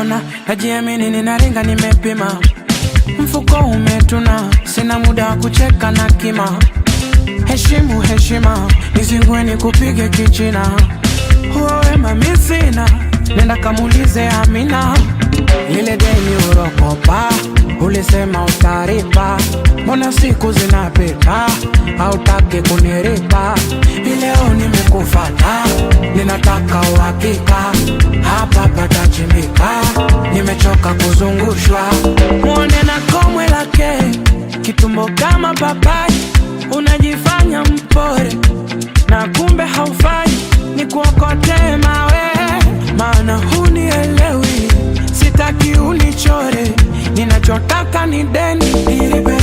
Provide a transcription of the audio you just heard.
kona, najiamini ninaringa nimepima. Mfuko umetuna, sina muda wa kucheka na kima. Heshimu heshima, nisingue nikupige kichina. Huo wema mi sina, nenda kamulize Amina. Lile deni urokopa, ulisema utaripa. Mbona siku zinapita, hautaki kuniripa. Leo nimekufata, ninataka uhakika. Hapa patachimbika, nimechoka kuzungushwa. Muone na komwe lake, kitumbo kama papai. Unajifanya mpore, na kumbe haufai. Nikuokote mawe, maana hunielewi. Sitaki unichore, ninachotaka ni deni ilibe.